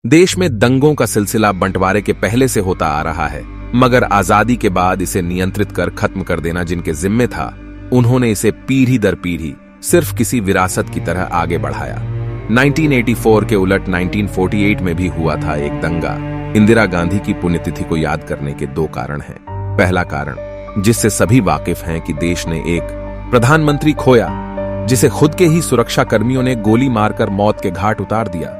देश में दंगों का सिलसिला बंटवारे के पहले से होता आ रहा है, मगर आजादी के बाद इसे नियंत्रित कर खत्म कर देना जिनके जिम्मे था, उन्होंने इसे पीढ़ी दर पीढ़ी सिर्फ किसी विरासत की तरह आगे बढ़ाया। 1984 के उलट 1948 में भी हुआ था एक दंगा। इंदिरा गांधी की पुण्यतिथि को याद करने के दो कारण हैं। पहला कारण, जिससे सभी वाकिफ हैं कि देश ने एक प्रधानमंत्री खोया जिसे खुद के ही सुरक्षा कर्मियों ने गोली मारकर मौत के घाट उतार दिया।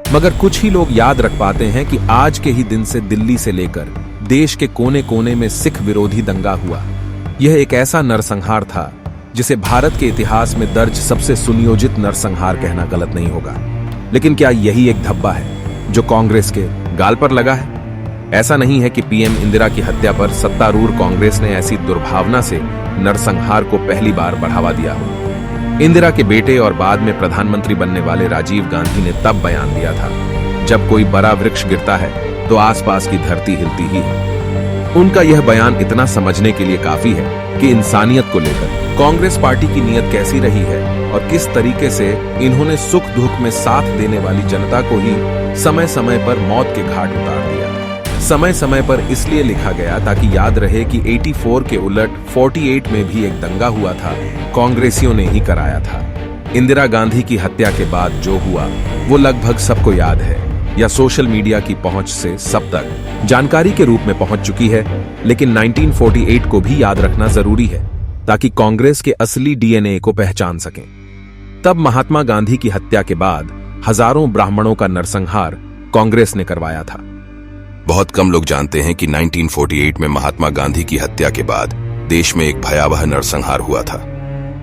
मगर कुछ ही लोग याद रख पाते हैं कि आज के ही दिन से दिल्ली से लेकर देश के कोने कोने में सिख विरोधी दंगा हुआ। यह एक ऐसा नरसंहार था जिसे भारत के इतिहास में दर्ज सबसे सुनियोजित नरसंहार कहना गलत नहीं होगा। लेकिन क्या यही एक धब्बा है जो कांग्रेस के गाल पर लगा है? ऐसा नहीं है कि पीएम इंदिरा की हत्या पर सत्तारूढ़ कांग्रेस ने ऐसी दुर्भावना से नरसंहार को पहली बार बढ़ावा दिया हो। इंदिरा के बेटे और बाद में प्रधानमंत्री बनने वाले राजीव गांधी ने तब बयान दिया था, जब कोई बड़ा वृक्ष गिरता है तो आसपास की धरती हिलती ही है। उनका यह बयान इतना समझने के लिए काफी है कि इंसानियत को लेकर कांग्रेस पार्टी की नीयत कैसी रही है और किस तरीके से इन्होंने सुख दुख में साथ देने वाली जनता को ही समय समय पर मौत के घाट उतार दिया। समय समय पर इसलिए लिखा गया ताकि याद रहे कि 84 के उलट 48 में भी एक दंगा हुआ था, कांग्रेसियों ने ही कराया था। इंदिरा गांधी की हत्या के बाद जो हुआ वो लगभग सबको याद है, या सोशल मीडिया की पहुंच से सब तक जानकारी के रूप में पहुंच चुकी है। लेकिन 1948 को भी याद रखना जरूरी है ताकि कांग्रेस के असली डीएनए को पहचान सकें। तब महात्मा गांधी की हत्या के बाद हजारों ब्राह्मणों का नरसंहार कांग्रेस ने करवाया था। बहुत कम लोग जानते हैं कि 1948 में महात्मा गांधी की हत्या के बाद देश में एक भयावह नरसंहार हुआ था।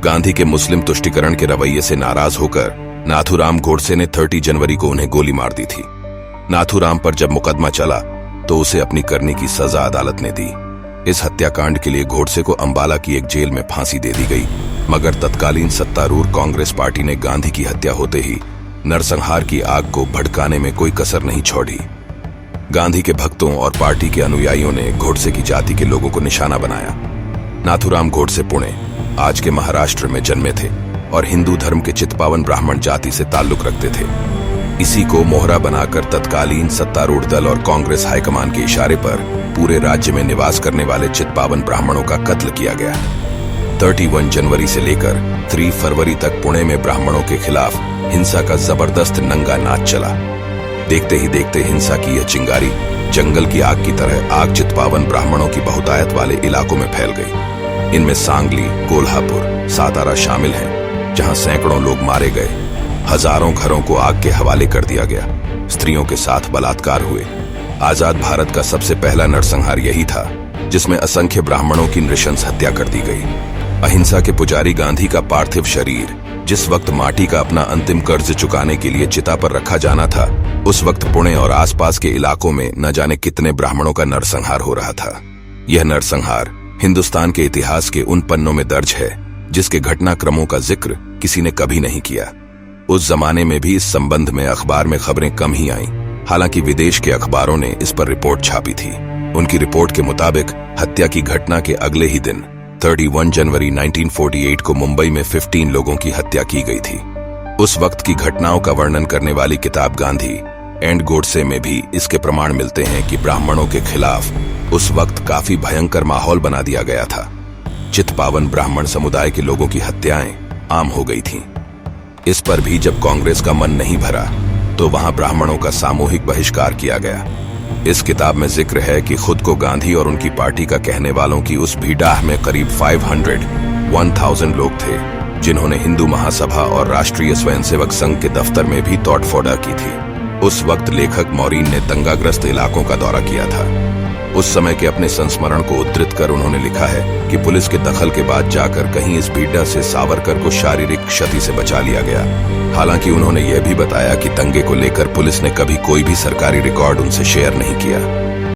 गांधी के मुस्लिम तुष्टीकरण के रवैये से नाराज होकर नाथूराम गोडसे ने 30 जनवरी को उन्हें गोली मार दी थी। नाथूराम पर जब मुकदमा चला तो उसे अपनी करनी की सजा अदालत ने दी। इस हत्याकांड के लिए गोडसे को अंबाला की एक जेल में फांसी दे दी गई, मगर तत्कालीन सत्तारूढ़ कांग्रेस पार्टी ने गांधी की हत्या होते ही नरसंहार की आग को भड़काने में कोई कसर नहीं छोड़ी। गांधी के भक्तों और पार्टी के अनुयायियों ने गोडसे की जाति के लोगों को निशाना बनाया। नाथूराम गोडसे पुणे, आज के महाराष्ट्र में जन्मे थे और हिंदू धर्म के चित्पावन ब्राह्मण जाति से ताल्लुक रखते थे। इसी को मोहरा बनाकर तत्कालीन सत्तारूढ़ दल और कांग्रेस हाईकमान के इशारे पर पूरे राज्य में निवास करने वाले चित्पावन ब्राह्मणों का कत्ल किया गया। 31 जनवरी से लेकर 3 फरवरी तक पुणे में ब्राह्मणों के खिलाफ हिंसा का जबरदस्त नंगा नाच चला। देखते ही देखते हिंसा की यह चिंगारी जंगल की आग की तरह आग चित्पावन ब्राह्मणों की बहुतायत वाले इलाकों में फैल गई। इनमें सांगली, कोल्हापुर, सातारा शामिल हैं, जहां सैकड़ों लोग मारे गए। हजारों घरों को आग के हवाले कर दिया गया। स्त्रियों के साथ बलात्कार हुए। आजाद भारत का सबसे पहला नरसंहार यही था, जिसमें असंख्य ब्राह्मणों की नृशंस हत्या कर दी गई। अहिंसा के पुजारी गांधी का पार्थिव शरीर जिस वक्त माटी का अपना अंतिम कर्ज चुकाने के लिए चिता पर रखा जाना था, उस वक्त पुणे और आसपास के इलाकों में न जाने कितने ब्राह्मणों का नरसंहार हो रहा था। यह नरसंहार हिंदुस्तान के इतिहास के उन पन्नों में दर्ज है जिसके घटनाक्रमों का जिक्र किसी ने कभी नहीं किया। उस जमाने में भी इस संबंध में अखबार में खबरें कम ही आईं, हालांकि विदेश के अखबारों ने इस पर रिपोर्ट छापी थी। उनकी रिपोर्ट के मुताबिक हत्या की घटना के अगले ही दिन 31 जनवरी 1948 को मुंबई में 15 लोगों की हत्या की गई थी। उस वक्त की घटनाओं का वर्णन करने वाली किताब गांधी एंड गोडसे में भी इसके प्रमाण मिलते हैं कि ब्राह्मणों के खिलाफ उस वक्त काफी भयंकर माहौल बना दिया गया था। चित्पावन ब्राह्मण समुदाय के लोगों की हत्याएं आम हो गई थीं। इस पर भी जब कांग्रेस का मन नहीं भरा तो वहां ब्राह्मणों का सामूहिक बहिष्कार किया गया। इस किताब में जिक्र है कि खुद को गांधी और उनकी पार्टी का कहने वालों की उस भीड़ाह में करीब 1000 लोग थे, जिन्होंने हिंदू महासभा और राष्ट्रीय स्वयंसेवक संघ के दफ्तर में भी तोड़फोड़ की थी। उस वक्त लेखक मौरीन ने दंगाग्रस्त इलाकों का दौरा किया था। उस समय के अपने संस्मरण को उद्धृत कर उन्होंने लिखा है कि पुलिस के दखल के बाद जाकर कहीं इस भीड़ से सावरकर को शारीरिक क्षति से बचा लिया गया। हालांकि उन्होंने यह भी बताया कि दंगे को लेकर पुलिस ने कभी कोई भी सरकारी रिकॉर्ड उनसे शेयर नहीं किया।